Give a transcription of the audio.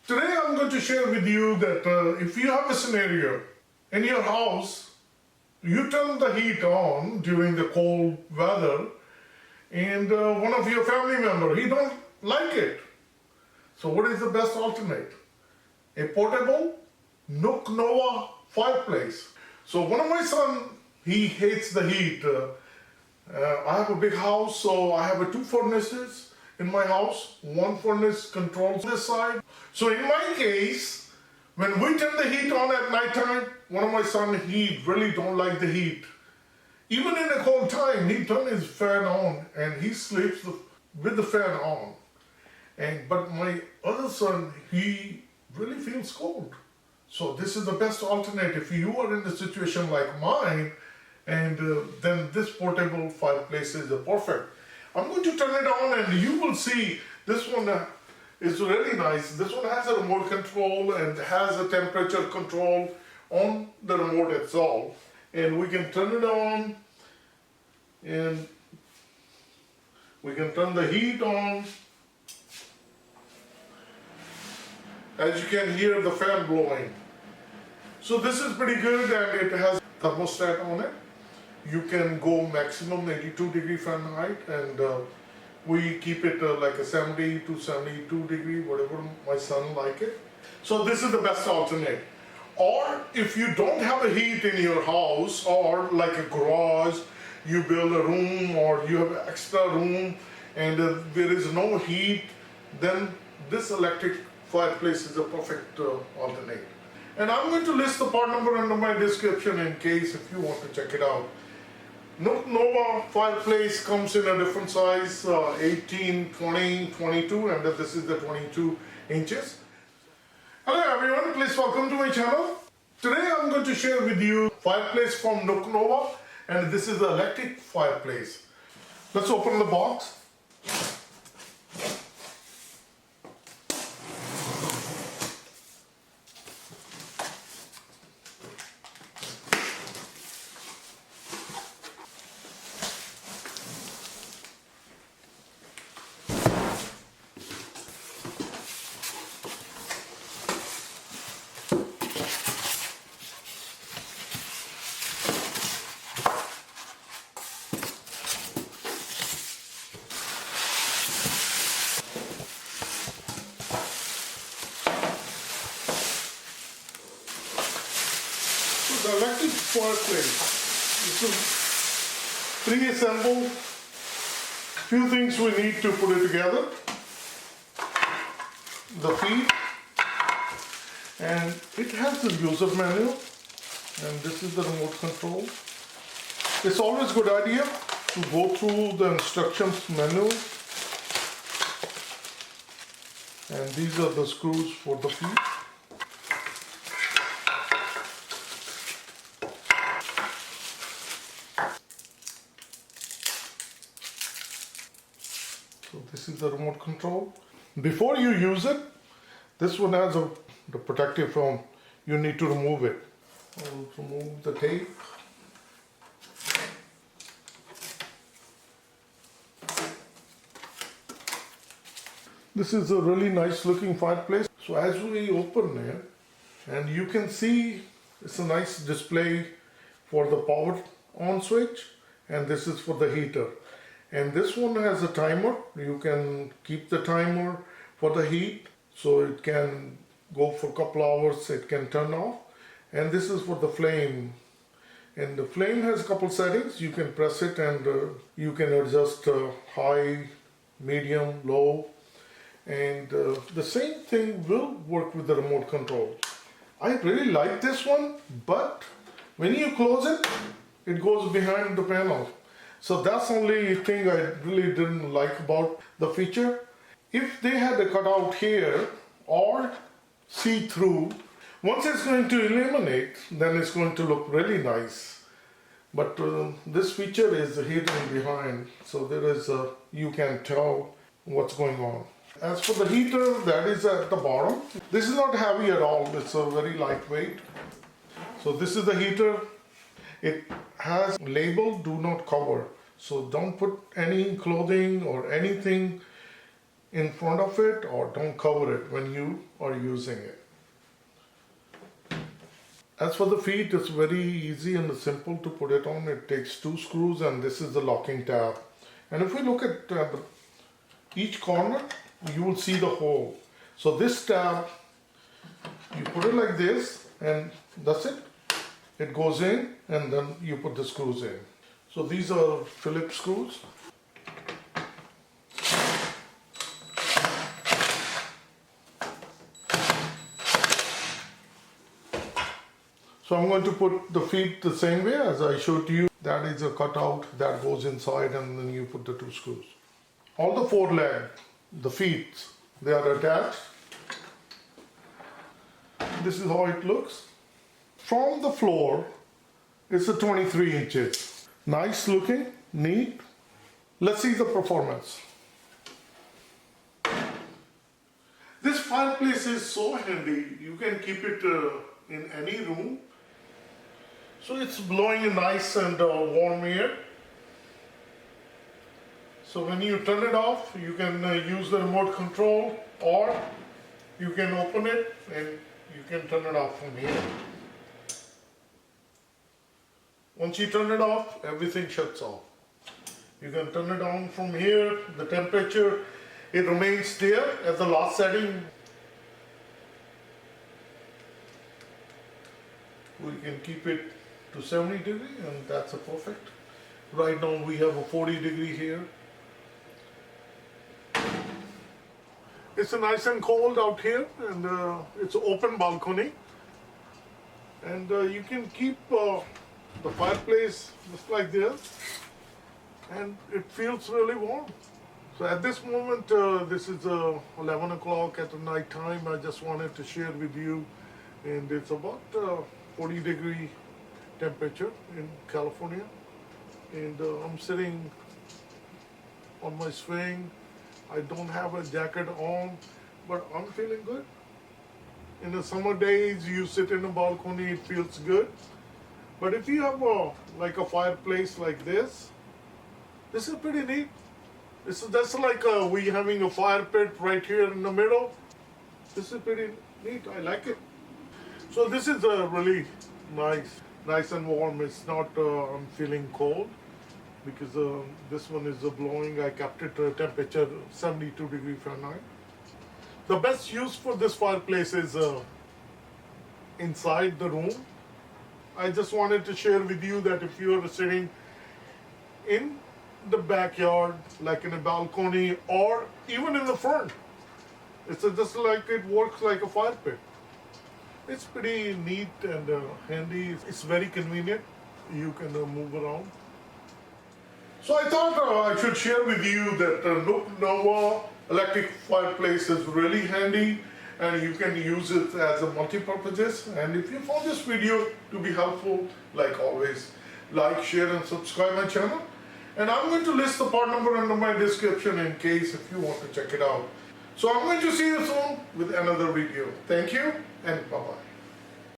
Today I'm going to share with you that if you have a scenario in your house, you turn the heat on during the cold weather and one of your family member, he don't like it. So what is the best alternate? A portable NookNova fireplace. So one of my son, he hates the heat. I have a big house, so I have two furnaces in my house. One furnace controls this side. So in my case, when we turn the heat on at night time, one of my son, he really don't like the heat. Even in the cold time, he turn his fan on and he sleeps with the fan on. But my other son, he really feels cold. So this is the best alternate if you are in a situation like mine, and then this portable fireplace is perfect. I'm going to turn it on and you will see this one is really nice. This one has a remote control and has a temperature control on the remote itself. And we can turn it on and we can turn the heat on. As you can hear the fan blowing. So this is pretty good, and it has thermostat on it. You can go maximum 82 degree Fahrenheit, and we keep it like a 70 to 72 degree, whatever my son like it. So this is the best alternate. Or if you don't have a heat in your house, or like a garage, you build a room or you have extra room and there is no heat, then this electric fireplace is a perfect alternate. And I'm going to list the part number under my description in case if you want to check it out. NookNova fireplace comes in a different size, 18, 20, 22, and this is the 22 inches. Hello everyone, please welcome to my channel. Today I'm going to share with you fireplace from NookNova, and this is the electric fireplace. Let's open the box. The electric fireplace, this is pre-assembled. Few things we need to put it together. The feet, and it has the user manual, and this is the remote control. It's always a good idea to go through the instructions manual, and these are the screws for the feet. So this is the remote control. Before you use it, this one has the protective film. You need to remove it. I'll remove the tape. This is a really nice looking fireplace. So as we open it, and you can see it's a nice display for the power on switch, and this is for the heater. And this one has a timer. You can keep the timer for the heat, so it can go for a couple hours, it can turn off. And this is for the flame. And the flame has a couple settings. You can press it and you can adjust high, medium, low. And the same thing will work with the remote control. I really like this one, but when you close it, it goes behind the panel. So that's the only thing I really didn't like about the feature. If they had a cutout here or see-through, once it's going to illuminate, then it's going to look really nice. But this feature is hidden behind, so there is you can tell what's going on. As for the heater, that is at the bottom. This is not heavy at all, it's a very lightweight. So this is the heater. It has label do not cover, so don't put any clothing or anything in front of it or don't cover it when you are using it. As for the feet, it's very easy and simple to put it on. It takes 2 screws and this is the locking tab. And if we look at each corner, you will see the hole. So this tab, you put it like this and that's it. It goes in and then you put the screws in. So these are Phillips screws. So I'm going to put the feet the same way as I showed you. That is a cutout that goes inside and then you put the 2 screws. All the 4 legs, the feet, they are attached. This is how it looks. From the floor, it's a 23 inches. Nice looking, neat. Let's see the performance. This fireplace is so handy. You can keep it in any room. So it's blowing a nice and warm air. So when you turn it off, you can use the remote control, or you can open it and you can turn it off from here. Once you turn it off, everything shuts off. You can turn it on from here. The temperature, it remains there at the last setting. We can keep it to 70 degree and that's a perfect. Right now we have a 40 degree here. It's a nice and cold out here and it's an open balcony. And you can keep the fireplace just like this and it feels really warm. So at this moment, this is 11 o'clock at the night time. I just wanted to share with you, and it's about 40 degree temperature in California, and I'm sitting on my swing. I don't have a jacket on, but I'm feeling good. In the summer days, you sit in a balcony, it feels good. But if you have like a fireplace like this is pretty neat. That's like we having a fire pit right here in the middle. This is pretty neat. I like it. So this is really nice and warm. It's not I'm feeling cold because this one is blowing. I kept it temperature 72 degrees Fahrenheit. The best use for this fireplace is inside the room. I just wanted to share with you that if you are sitting in the backyard, like in a balcony or even in the front, it's just like it works like a fire pit. It's pretty neat and handy. It's very convenient. You can move around. So I thought I should share with you that NookNova electric fireplace is really handy and you can use it as a multi-purpose. And if you found this video to be helpful, like always, like, share and subscribe my channel. And I'm going to list the part number under my description in case if you want to check it out. So I'm going to see you soon with another video. Thank you and bye-bye.